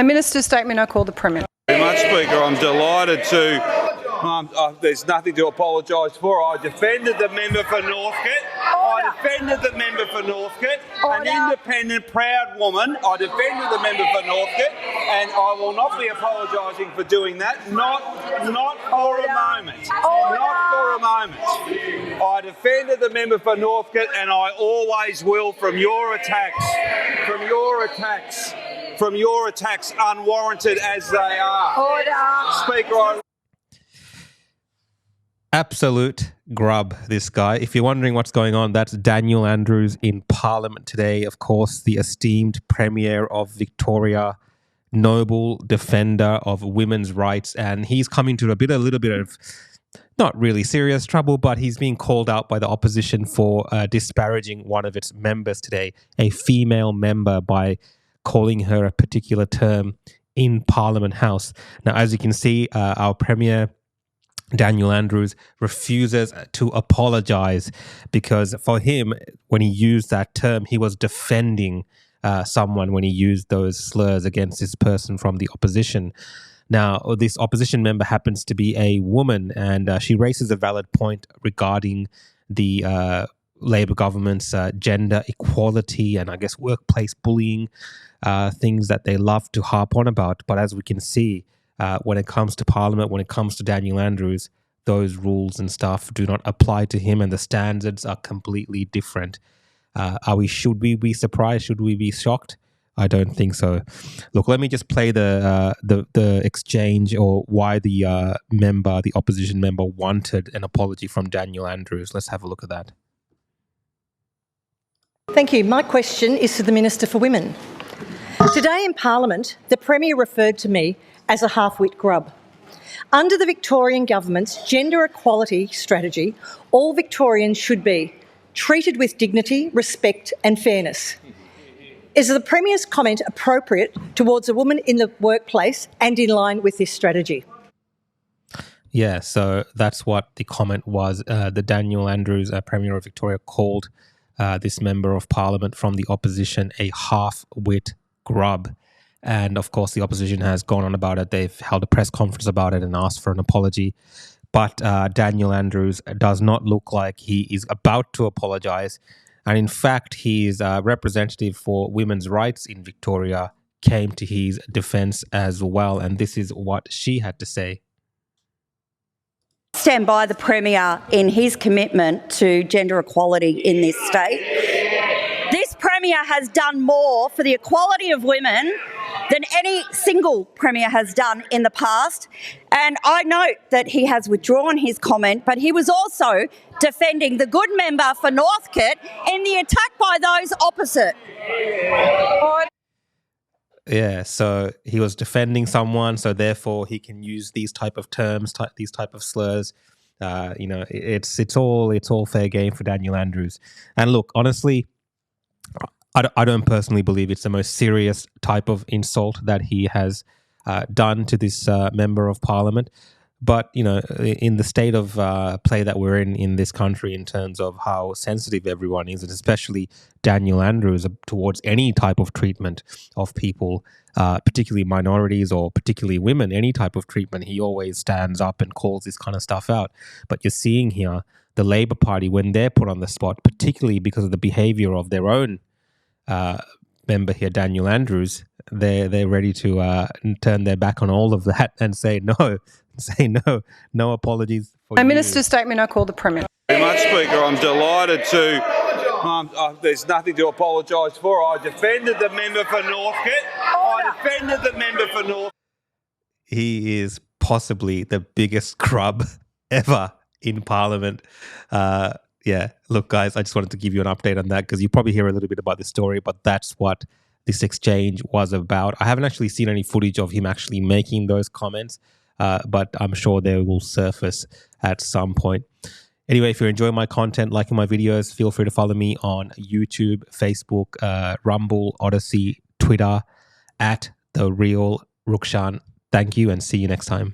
Minister's statement. I call the Premier. Very much, Speaker. I'm delighted to. There's nothing to apologise for. I defended the member for Northcote. I defended the member for Northcote. An independent, proud woman. I defended the member for Northcote, and I will not be apologising for doing that. Not for a moment. Not for a moment. I defended the member for Northcote, and I always will. From your attacks, unwarranted as they are. Speaker, Absolute grub, this guy. If you're wondering what's going on, that's Daniel Andrews in Parliament today. Of course, the esteemed Premier of Victoria, noble defender of women's rights, and he's come into a little bit of not really serious trouble, but he's being called out by the opposition for disparaging one of its members today, a female member, by calling her a particular term in Parliament House. Now, as you can see, our Premier Daniel Andrews refuses to apologise because for him, when he used that term, he was defending someone when he used those slurs against this person from the opposition. Now, this opposition member happens to be a woman, and she raises a valid point regarding the Labor government's gender equality and, I guess, workplace bullying, things that they love to harp on about. But as we can see, when it comes to Parliament, when it comes to Daniel Andrews, those rules and stuff do not apply to him, and the standards are completely different. Should we be surprised? Should we be shocked? I don't think so. Look, let me just play the exchange, or why the opposition member wanted an apology from Daniel Andrews. Let's have a look at that. Thank you. My question is to the Minister for Women. Today in Parliament, the Premier referred to me as a half-wit grub. Under the Victorian Government's gender equality strategy, all Victorians should be treated with dignity, respect and fairness. Is the Premier's comment appropriate towards a woman in the workplace and in line with this strategy? Yeah, so that's what the comment was. The Daniel Andrews, Premier of Victoria, called this member of Parliament from the opposition a half-wit grub. And of course, the opposition has gone on about it. They've held a press conference about it and asked for an apology. But Daniel Andrews does not look like he is about to apologise. And in fact, his representative for women's rights in Victoria came to his defence as well. And this is what she had to say. Stand by the Premier in his commitment to gender equality in this state. This Premier has done more for the equality of women than any single Premier has done in the past. And I note that he has withdrawn his comment, but he was also defending the good member for Northcote in the attack by those opposite. Yeah, so he was defending someone, so therefore he can use these type of terms, these type of slurs. It's all fair game for Daniel Andrews. And look, honestly, I don't personally believe it's the most serious type of insult that he has done to this member of Parliament. But, in the state of play that we're in this country, in terms of how sensitive everyone is, and especially Daniel Andrews, towards any type of treatment of people, particularly minorities or particularly women, any type of treatment, he always stands up and calls this kind of stuff out. But you're seeing here the Labor Party, when they're put on the spot, particularly because of the behaviour of their own member here, Daniel Andrews, they're ready to turn their back on all of that and say no apologies for My you. Minister's statement. I call the Premier. very much, Speaker. I'm delighted to. There's nothing to apologise for. I defended the member for Northcote. He is possibly the biggest grub ever in Parliament. Yeah, look, guys, I just wanted to give you an update on that because you probably hear a little bit about the story, but that's what this exchange was about. I haven't actually seen any footage of him actually making those comments, but I'm sure they will surface at some point. Anyway, if you're enjoying my content, liking my videos, feel free to follow me on YouTube, Facebook, Rumble, Odyssey, Twitter, @TheRealRukshan. Thank you and see you next time.